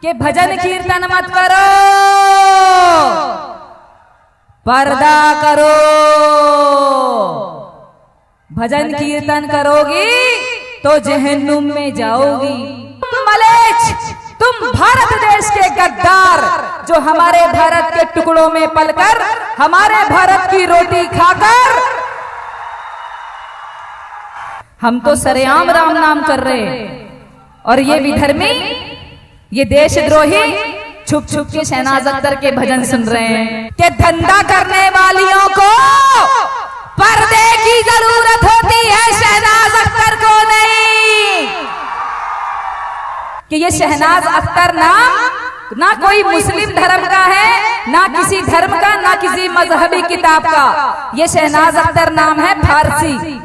कि भजन कीर्तन मत करो, पर्दा करो। भजन कीर्तन करोगी तो जहन्नुम में जाओगी। मलेच्छ, तुम भारत देश के गद्दार, जो हमारे भारत के टुकड़ों में पलकर हमारे भारत की रोटी खाकर हम तो सरेआम राम नाम कर रहे हैं, और ये विधर्मी, ये देशद्रोही छुप छुप के शहनाज अख्तर के भजन सुन रहे हैं कि धंधा करने वालियों को पर्दे की जरूरत होती है, शहनाज अख्तर को नहीं। कि ये शहनाज अख्तर नाम ना कोई मुस्लिम धर्म का है, ना किसी धर्म का, ना किसी मजहबी किताब का। ये शहनाज अख्तर नाम है फारसी।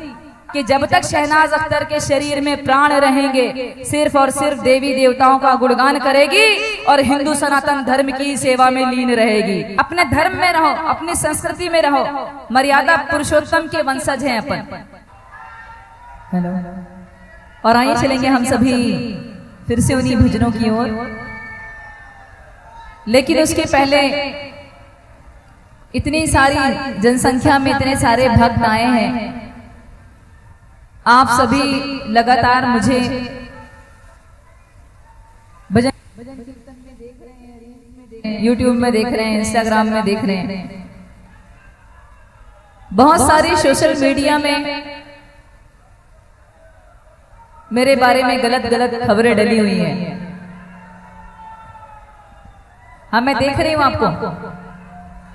कि जब तक शहनाज अख्तर के शरीर में प्राण रहेंगे, सिर्फ और सिर्फ देवी देवताओं का गुणगान करेगी और हिंदू सनातन धर्म की सेवा में लीन रहेगी। अपने धर्म में रहो, अपनी संस्कृति में रहो। मर्यादा पुरुषोत्तम के वंशज हैं अपन। हेलो, और आइए चलेंगे हम सभी फिर से उन्हीं भजनों की ओर। लेकिन उसके पहले इतनी सारी जनसंख्या में इतने सारे भक्त आए हैं, आप सभी लगातार मुझे भजन कीर्तन में देख रहे हैं, यूट्यूब में देख रहे हैं, इंस्टाग्राम में देख रहे हैं, बहुत सारी सोशल मीडिया में मेरे बारे में गलत गलत खबरें डली हुई हैं। हाँ, मैं देख रही हूं आपको।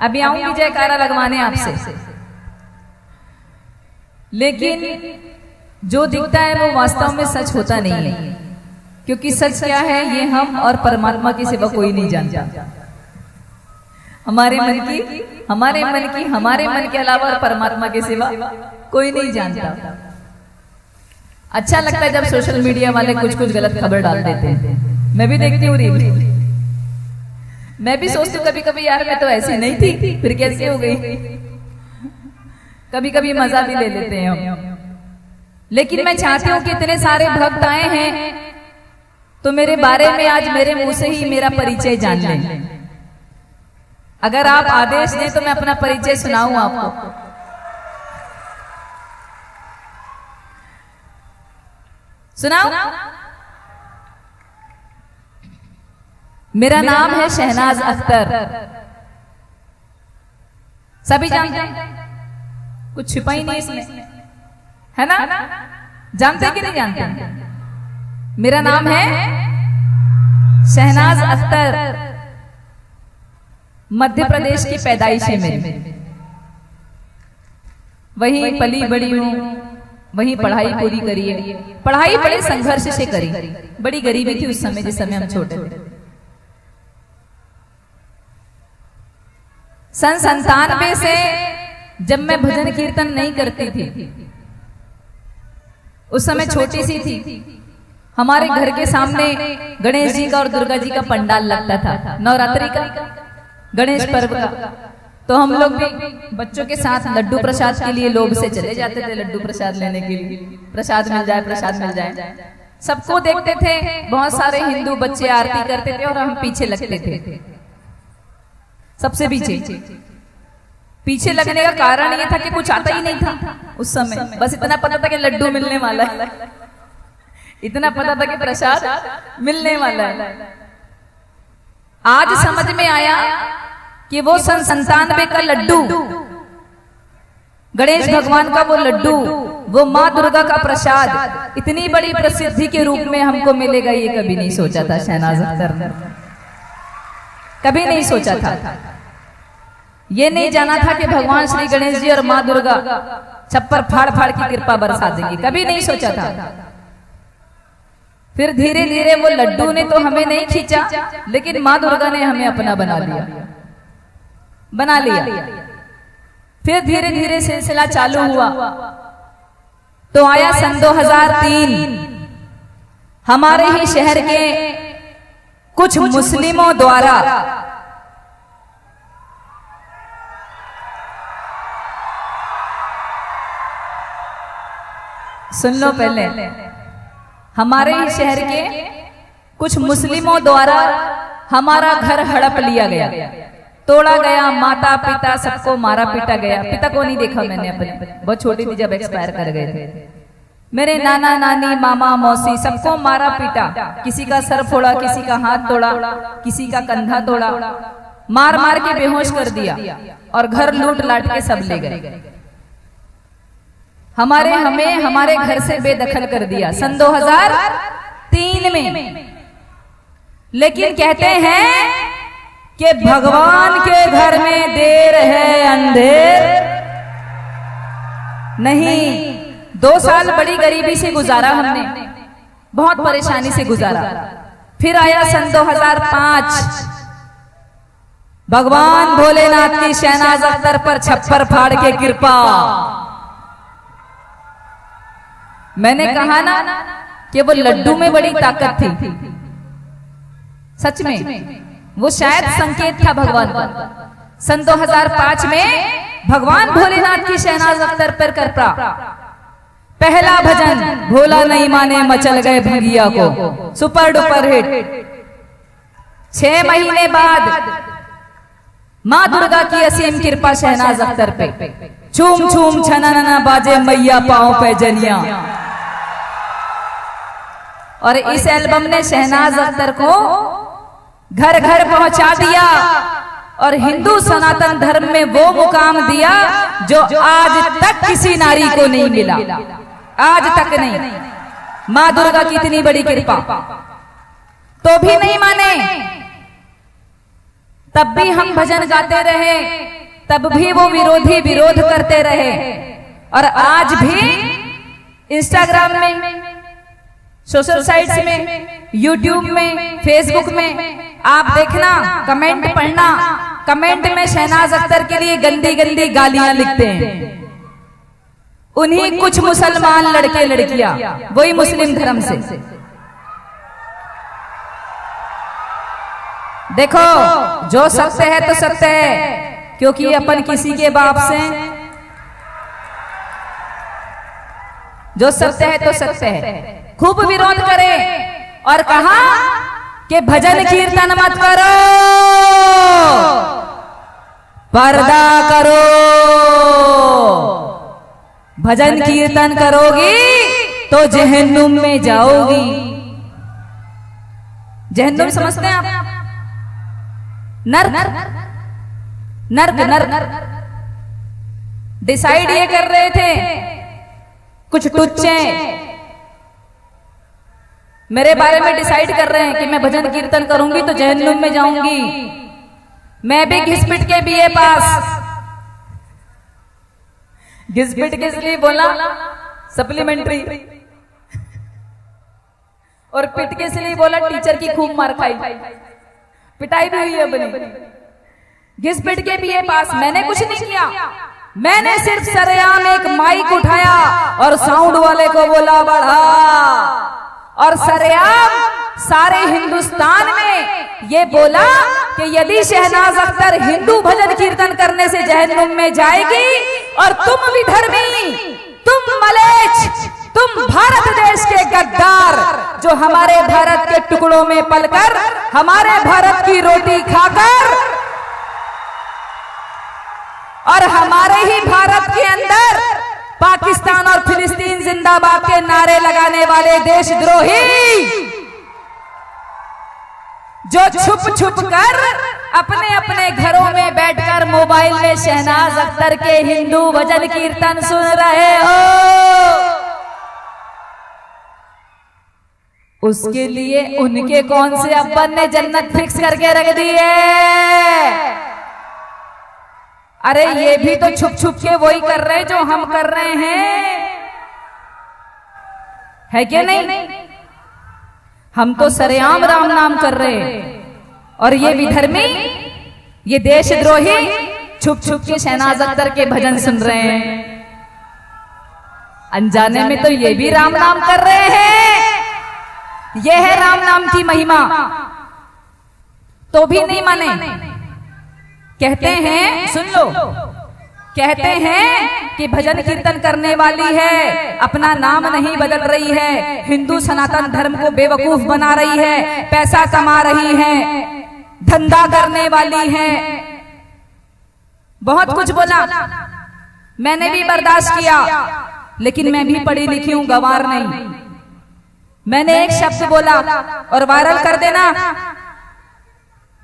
अभी आऊंगी जयकारा लगवाने आपसे, लेकिन जो दिखता है वो वास्तव में सच होता नहीं है। क्योंकि सच क्या है ये हम और परमात्मा के सिवा कोई नहीं जानता। हमारे मन के अलावा और परमात्मा के सिवा कोई नहीं जानता। अच्छा लगता है जब सोशल मीडिया वाले कुछ कुछ गलत खबर डाल देते हैं। मैं भी देखती हूँ रील, मैं भी सोचती हूँ कभी कभी, यार मैं तो ऐसी नहीं थी, फिर कैसे हो गई। कभी कभी मजा भी ले लेते हैं हम। लेकिन मैं चाहती हूँ कि इतने सारे भक्त आए हैं तो मेरे बारे में आज मेरे मुंह से ही मेरा परिचय जान लें। अगर आप आदेश दें तो मैं अपना परिचय सुनाऊं आपको। सुनाऊं? मेरा नाम है शहनाज अख्तर। सभी जानते हैं, कुछ छिपा ही नहीं इसमें, है ना? जानते कि नहीं जानते? मेरा नाम है शहनाज अख्तर। मध्य प्रदेश की पैदाइश है मेरी, वहीं पली बड़ी हूं, वहीं पढ़ाई पूरी करी है। पढ़ाई बड़े संघर्ष से करी, बड़ी गरीबी थी उस समय, जिस समय हम छोटे थे। सन 97 से जब मैं भजन कीर्तन नहीं करती थी, उस समय छोटी सी थी, हमारे घर के सामने गणेश जी का और दुर्गा जी का पंडाल लगता था, नवरात्रि का, गणेश पर्व का। तो हम लोग भी बच्चों के साथ लड्डू प्रसाद के लिए लोभ से चले जाते थे, लड्डू प्रसाद लेने के लिए। प्रसाद मिल जाए, प्रसाद मिल जाए। सबको देखते थे, बहुत सारे हिंदू बच्चे आरती करते थे और हम पीछे लगते थे, सबसे पीछे लगने का कारण ये था कि कुछ आता ही नहीं था उस समय। बस इतना पता था कि लड्डू मिलने वाला है, इतना पता था कि प्रसाद मिलने वाला है। आज समझ में आया कि वो सन 97 का लड्डू, गणेश भगवान का वो लड्डू, वो माँ दुर्गा का प्रसाद इतनी बड़ी प्रसिद्धि के रूप में हमको मिलेगा, ये कभी नहीं सोचा था शहनाज अख्तर ने, कभी नहीं सोचा था। ये नहीं जाना था कि भगवान श्री गणेश जी और माँ दुर्गा छप्पर फाड़ फाड़ की कृपा बरसा देंगी, कभी नहीं सोचा था। फिर धीरे धीरे वो लड्डू ने तो हमें नहीं खींचा, लेकिन माँ दुर्गा ने हमें अपना बना लिया। फिर धीरे धीरे सिलसिला चालू हुआ। तो आया सन 2003, हमारे ही शहर के कुछ मुस्लिमों द्वारा सुन लो पहले, हमारे ही शहर के कुछ मुस्लिमों द्वारा हमारा घर हड़प लिया गया, तोड़ा गया, माता पिता सबको मारा पीटा गया। पिता को नहीं देखा मैंने, अपने बहुत छोटी थी जब एक्सपायर कर गए थे। मेरे नाना नानी मामा मौसी सबको मारा पीटा, किसी का सर फोड़ा, किसी का हाथ तोड़ा, किसी का कंधा तोड़ा, मार मार के बेहोश कर दिया और घर लूट लाट के सब ले गए। हमें हमारे घर से बेदखल कर दिया सन 2003 में। लेकिन कहते हैं कि भगवान के घर में देर है अंधेर नहीं। 2 साल बड़ी गरीबी से गुजारा हमने, बहुत परेशानी से गुजारा। फिर आया सन 2005, भगवान भोलेनाथ की शहनाज अख्तर पर छप्पर फाड़ के कृपा। मैंने कहा ना कि वो लड्डू में बड़ी ताकत थी, सच में वो शायद संकेत था भगवान का। सन 2005 में भगवान भोलेनाथ की शहनाज अख्तर पर कृपा। पहला भजन भोला नहीं माने मचल गए भंगिया को, सुपर डुपर हिट। 6 महीने बाद माँ दुर्गा की असीम कृपा शहनाज अख्तर पे, छूम छूम छनना बाजे मैया पाओ पे जनिया। और इस एल्बम ने शहनाज अख्तर को घर घर पहुंचा दिया और हिंदू सनातन धर्म में वो मुकाम दिया जो आज तक किसी नारी को नहीं मिला, आज तक नहीं। माँ दुर्गा की इतनी बड़ी कृपा, तो भी नहीं माने। तब भी हम भजन गाते रहे, तब भी वो विरोधी विरोध करते रहे। और आज भी इंस्टाग्राम में, सोशल साइट्स में, यूट्यूब में, फेसबुक में आप देखना, कमेंट पढ़ना, कमेंट में शहनाज अख्तर के लिए गंदी गंदी गालियां लिखते हैं उन्हीं कुछ मुसलमान लड़के लड़कियां, वही मुस्लिम धर्म से। देखो, जो सत्य है तो सत्य है, क्योंकि अपन किसी के बाप से, जो सत्य है तो सत्य है। खूब विरोध करे और कहा कि भजन कीर्तन मत करो, पर्दा करो। भजन कीर्तन करोगी तो जहन्नुम में जाओगी। जहन्नुम समझते हैं आप? नर्क, नर्क, नर्क। डिसाइड ये कर रहे थे कुछ टुच्चे मेरे बारे में डिसाइड कर रहे हैं कि मैं भजन कीर्तन करूंगी तो जहन्नुम में जाऊंगी। मैं भी घिसपिट के बीए पास। घिसपिट किस लिए बोला? सप्लीमेंट्री। और पिट किस लिए बोला? टीचर की खूब मार खाई, पिटाई भी हुई है अपनी। घिसपिट के बीए पास। मैंने कुछ नहीं किया, मैंने सिर्फ सरेआम एक माइक उठाया और साउंड वाले को बोला बढ़ा, और सरेआम सारे हिंदुस्तान में ये बोला कि यदि शहनाज अख्तर हिंदू भजन कीर्तन करने से जहन्नुम में जाएगी और तुम विधर्मी, तुम मलेच्छ, तुम भारत देश के गद्दार, जो हमारे भारत के टुकड़ों में पलकर हमारे भारत की रोटी खाकर और हमारे ही भारत के अंदर पाकिस्तान और फिलिस्तीन जिंदाबाद के नारे लगाने वाले देशद्रोही, जो छुप छुप कर अपने अपने घरों में बैठकर मोबाइल में शहनाज अख्तर के हिंदू भजन कीर्तन सुन रहे हो, उसके लिए उनके कौन से अब्बन ने जन्नत फिक्स करके रख दी है? अरे ये भी तो छुप छुप के वही कर रहे हैं जो हम कर रहे हैं, है क्या नहीं? हम तो सरेआम राम नाम कर रहे हैं और ये विधर्मी, ये देशद्रोही छुप छुप के शहनाज अख्तर के भजन सुन रहे हैं। अनजाने में तो ये भी राम नाम कर रहे हैं। ये है राम नाम की महिमा, तो भी नहीं माने। कहते हैं, सुन लो, कहते हैं कि भजन कीर्तन करने वाली है, अपना नाम नहीं बदल रही है, हिंदू सनातन धर्म को बेवकूफ बना रही है, पैसा कमा रही है, धंधा करने वाली है। बहुत कुछ बोला, मैंने भी बर्दाश्त किया, लेकिन मैं भी पढ़ी लिखी हूं, गंवार नहीं। मैंने एक शब्द बोला और वायरल कर देना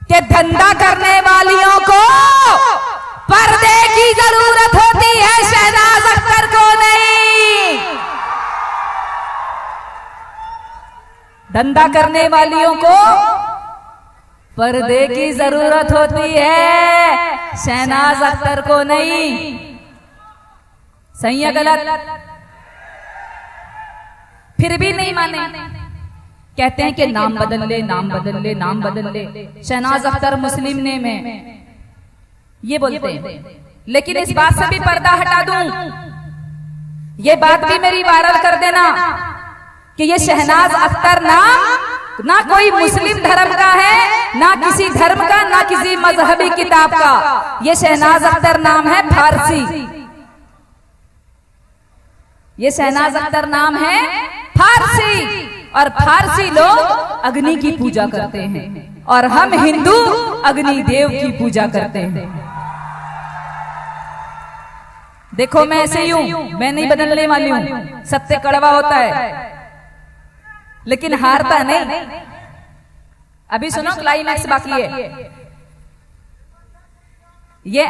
कि धंधा करने वालियों को पर्दे की जरूरत होती है, शहनाज अख्तर को नहीं। धंधा करने वालियों को पर्दे की जरूरत होती है, शहनाज अख्तर को नहीं। सही है गलत? फिर भी नहीं माने, कहते हैं कि नाम बदल ले, नाम बदल ले, नाम बदल ले, शहनाज अख्तर मुस्लिम नेम है, ये बोलते हैं। लेकिन इस बात से भी पर्दा हटा दूं, ये बात भी मेरी वायरल कर देना कि ये शहनाज अख्तर नाम ना कोई मुस्लिम धर्म का है, ना किसी धर्म का, ना किसी मजहबी किताब का। ये शहनाज अख्तर नाम है फारसी, ये शहनाज अख्तर नाम है फारसी। और फारसी लोग अग्नि की पूजा करते हैं और हम हिंदू अग्नि देव की पूजा करते हैं। देखो मैं ऐसे ही हूं, मैं नहीं बदलने वाली हूं। सत्य कड़वा होता है लेकिन हारता नहीं। अभी सुनो, क्लाइमैक्स बाकी है। ये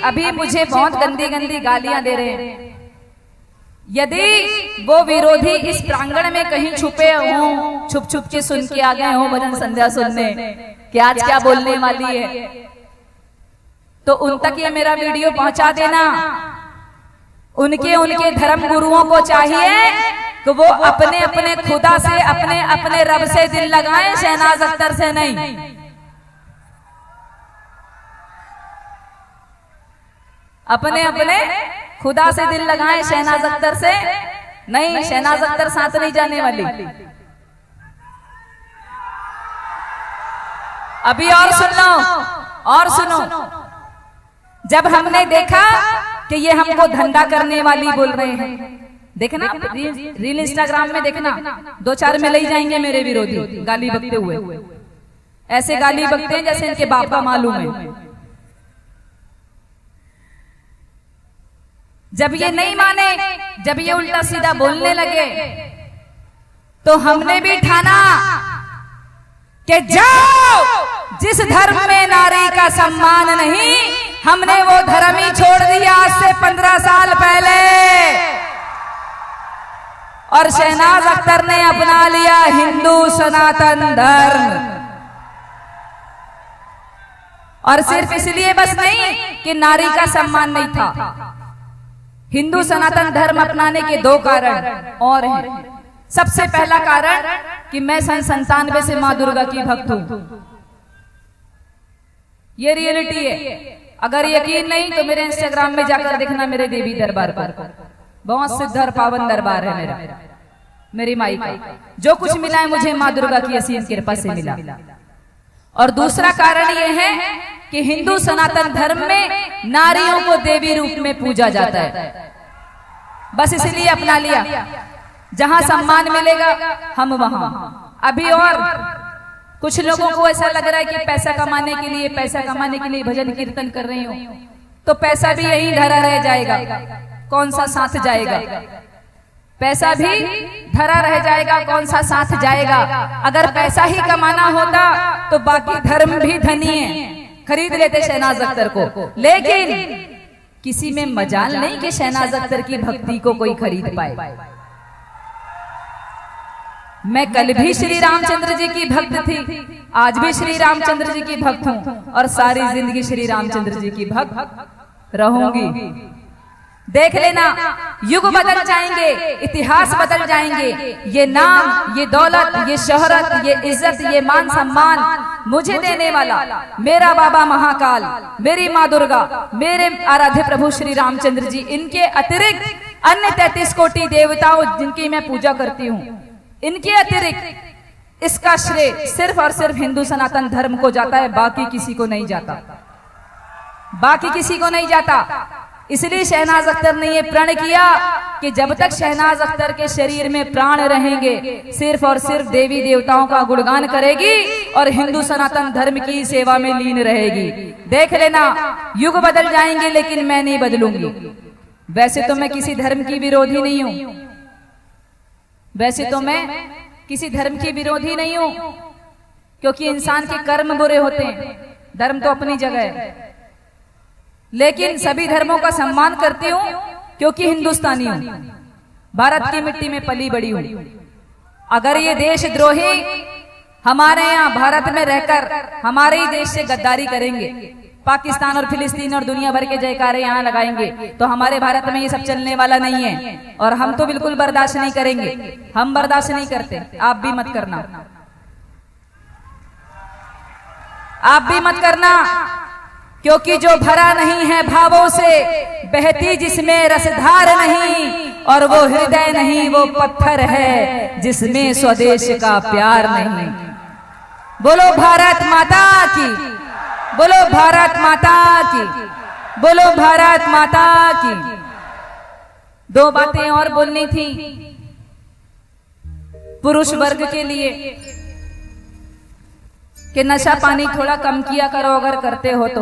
अभी मुझे बहुत गंदी गंदी गालियां दे रहे हैं। यदि वो विरोधी इस प्रांगण में कहीं छुपे हों, छुप छुप के सुन के आ गए हों भजन संध्या सुनने कि आज क्या बोलने वाली है, तो उन तक ये मेरा वीडियो पहुंचा देना। उनके धर्म गुरुओं को चाहिए कि वो अपने अपने खुदा से, अपने अपने रब से दिल लगाएं, शहनाज अख्तर से नहीं। अपने अपने खुदा से दिल लगाएं, शहनाज अख्तर से नहीं। शहनाज अख्तर साथ नहीं जाने वाली। अभी और सुन लो, और सुनो। जब हमने देखा कि ये हमको धंधा करने वाली बोल रहे हैं, देखना रील इंस्टाग्राम में देखना, 2-4 में ले जाएंगे मेरे विरोधी गाली बकते हुए। ऐसे गाली बकते हैं जैसे इनके बाप का मालूम है। जब ये नहीं माने, जब ये उल्टा सीधा बोलने लगे, तो हमने भी ठाना कि जाओ, जिस धर्म में नारी का सम्मान नहीं, हमने वो धर्म ही छोड़ दिया आज से 15 साल पहले। और शहनाज अख्तर ने अपना लिया हिंदू सनातन धर्म। और सिर्फ इसलिए बस नहीं कि नारी का सम्मान नहीं था। हिंदू सनातन धर्म अपनाने के 2 कारण और हैं। सबसे पहला कारण कि मैं सन 97 से मां दुर्गा की भक्त हूं। ये रियलिटी है। अगर यकीन नहीं तो मेरे इंस्टाग्राम में जाकर देखना, मेरे देवी दरबार पर बहुत सिद्ध और पावन दरबार है मेरा, मेरी माई का। जो कुछ मिला है मुझे मां दुर्गा की असीम कृपा से मिला। और दूसरा कारण यह है कि हिंदू सनातन धर्म में नारियों को देवी रूप में पूजा जाता है। बस इसलिए अपना लिया, जहां सम्मान मिलेगा हम वहां। अभी और कुछ लोगों को ऐसा लग रहा है कि पैसा कमाने के लिए भजन कीर्तन कर रही हूं, तो पैसा भी यही धरा रह जाएगा। कौन सा साथ जाएगा? पैसा भी धरा रह जाएगा, कौन सा साथ जाएगा? अगर पैसा ही कमाना होता तो बाकी धर्म भी धनी है, खरीद लेते शहनाज अख्तर को। लेकिन किसी में मजाल नहीं कि शहनाज अख्तर की भक्ति को कोई खरीद पाए। मैं कल भी श्री रामचंद्र जी की भक्त थी, आज भी श्री रामचंद्र जी की भक्त हूं और सारी जिंदगी श्री रामचंद्र जी की भक्त रहूंगी। देख लेना, युग बदल जाएंगे, इतिहास बदल जाएंगे। ये नाम, ये दौलत, ये शोहरत, ये इज्जत, ये मान सम्मान मुझे देने वाला मेरा बाबा महाकाल, मेरी माँ दुर्गा, मेरे आराध्य प्रभु श्री रामचंद्र जी, इनके अतिरिक्त अन्य 33 कोटि देवताओं जिनकी मैं पूजा करती हूँ, इनके अतिरिक्त इसका श्रेय सिर्फ और सिर्फ हिंदू सनातन धर्म को जाता है, बाकी किसी को नहीं जाता, बाकी किसी को नहीं जाता। इसलिए शहनाज अख्तर ने ये प्रण किया कि जब तक शहनाज अख्तर के शरीर में प्राण रहेंगे सिर्फ और सिर्फ देवी देवताओं का गुणगान करेगी और हिंदू सनातन धर्म की सेवा में लीन रहेगी। देख लेना, युग बदल जाएंगे लेकिन मैं नहीं बदलूंगी। वैसे तो मैं किसी धर्म की विरोधी नहीं हूं, वैसे तो मैं किसी धर्म की विरोधी नहीं हूं, क्योंकि इंसान के कर्म बुरे होते हैं, धर्म तो अपनी जगह है। लेकिन सभी धर्मों का सम्मान करती हूं क्योंकि हिंदुस्तानी हूं, भारत की मिट्टी में पली बड़ी हूं। अगर ये देशद्रोही हमारे यहाँ भारत में रहकर हमारे ही देश से गद्दारी करेंगे, पाकिस्तान और फिलिस्तीन और दुनिया भर के जयकारे यहाँ लगाएंगे, तो हमारे भारत में ये सब चलने वाला नहीं है और हम तो बिल्कुल बर्दाश्त नहीं करेंगे। हम बर्दाश्त नहीं करते, आप भी मत करना, आप भी मत करना, क्योंकि जो भरा नहीं है भावों से, बहती जिसमें रसधार नहीं, और वो हृदय नहीं वो पत्थर है जिसमें स्वदेश का प्यार नहीं। बोलो भारत माता की, बोलो भारत माता की, बोलो भारत माता की। दो बातें और बोलनी थी पुरुष वर्ग के लिए कि नशा पानी थोड़ा कम किया करो अगर करते हो तो।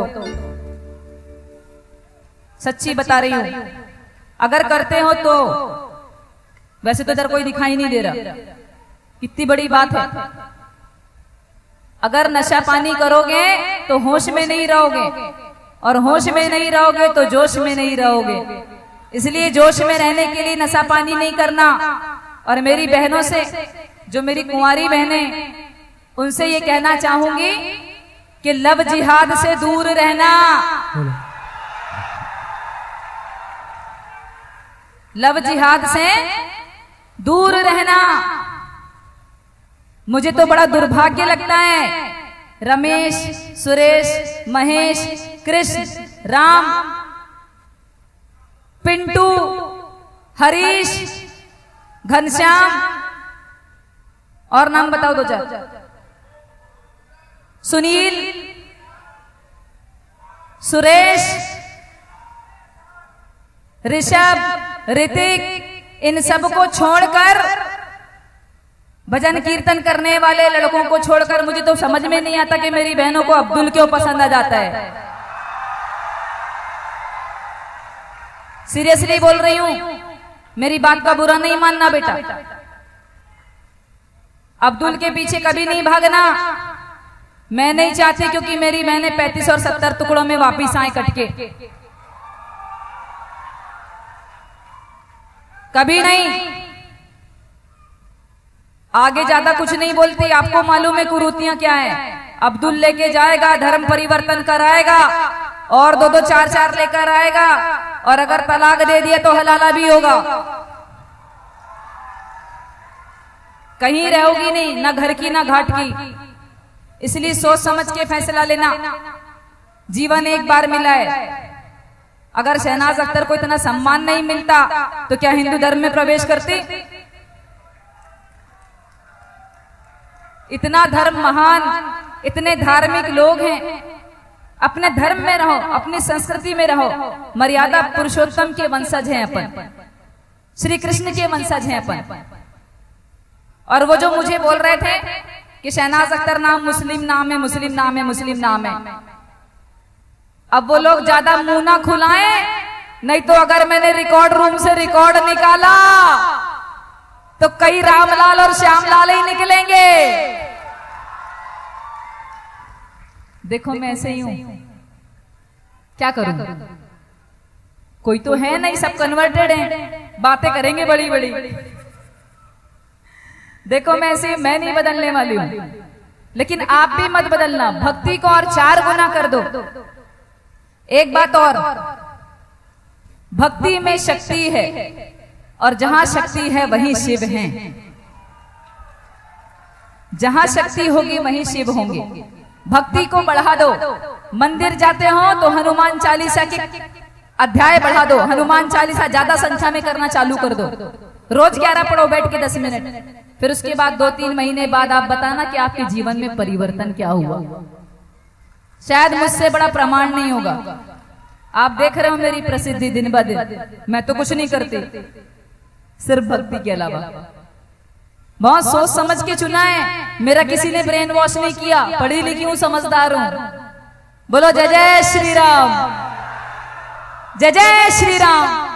सच्ची बता रही हूं, अगर करते हो तो। वैसे तो इधर कोई दिखाई नहीं दे रहा, कितनी बड़ी बात है। अगर नशा पानी करोगे तो होश में नहीं रहोगे, और होश में नहीं रहोगे तो जोश में नहीं रहोगे। इसलिए जोश में रहने के लिए नशा पानी नहीं करना। और मेरी बहनों से, जो मेरी कुंवारी बहनें, उनसे ये कहना चाहूंगी कि लव जिहाद से दूर रहना, लव जिहाद से दूर रहना। मुझे तो बड़ा दुर्भाग्य लगता है, रमेश, सुरेश, महेश, कृष्ण, राम, पिंटू, हरीश, घनश्याम, और नाम बताओ दो चार, सुनील, सुरेश, ऋषभ, ऋतिक, इन सबको छोड़कर, भजन कीर्तन करने वाले लड़कों को छोड़कर, मुझे तो समझ में नहीं आता कि मेरी बहनों को अब्दुल क्यों पसंद आ जाता है। सीरियसली बोल रही हूं, मेरी बात का बुरा नहीं मानना बेटा। अब्दुल के पीछे कभी नहीं भागना, मैं नहीं चाहती, क्योंकि मेरी बहनें 35 और 70 टुकड़ों में वापिस आए कटके, कभी नहीं। आगे ज्यादा कुछ नहीं बोलती, आपको मालूम है कुरीतियां क्या है। अब्दुल लेके जाएगा, धर्म परिवर्तन कराएगा, और 2-2 4-4 लेकर आएगा, और अगर तलाक दे दिया तो हलाला भी होगा। कहीं रहोगी नहीं, ना घर की ना घाट की। इसलिए सोच समझ के फैसला लेना, जीवन एक बार मिला है। अगर शहनाज अख्तर को इतना सम्मान नहीं मिलता तो क्या हिंदू धर्म में प्रवेश करती? इतना धर्म महान, इतने धार्मिक लोग हैं। अपने धर्म में रहो, अपनी संस्कृति में रहो। मर्यादा पुरुषोत्तम के वंशज हैं अपन, श्री कृष्ण के वंशज हैं अपन। और वो जो मुझे बोल रहे थे कि शहनाज अख्तर नाम मुस्लिम नाम है, मुस्लिम नाम है, मुस्लिम नाम है, अब वो लोग ज्यादा मुंह ना खुलाएं, नहीं तो अगर मैंने रिकॉर्ड रूम से रिकॉर्ड निकाला तो कई रामलाल और श्यामलाल ही निकलेंगे। देखो मैं ऐसे ही हूं, क्या करूं? कोई तो है नहीं, सब कन्वर्टेड हैं, बातें करेंगे बड़ी बड़ी। देखो मैं ऐसे, मैं नहीं बदलने वाली हूं, लेकिन आप भी मत बदलना। भक्ति को और 4 गुना कर दो। एक बात और, भक्ति में शक्ति है, और जहां शक्ति है वहीं शिव हैं। जहां शक्ति होगी वहीं शिव होंगे। भक्ति को बढ़ा दो। मंदिर जाते हो तो हनुमान चालीसा के अध्याय बढ़ा दो, हनुमान चालीसा ज्यादा संख्या में करना चालू कर दो। रोज 11 पढ़ो बैठ के 10 मिनट। फिर उसके बाद 2-3 महीने बाद आप बताना कि आपके जीवन में परिवर्तन क्या हुआ। शायद मुझसे बड़ा प्रमाण नहीं होगा, आप देख रहे हो मेरी प्रसिद्धि दिन ब दिन, मैं तो कुछ नहीं करती सिर्फ भक्ति के अलावा। बहुत सोच समझ के चुना है, मेरा किसी ने ब्रेन वॉश नहीं किया, पढ़ी लिखी हूं, समझदार हूं। बोलो जय जय श्री राम, जय जय श्री राम।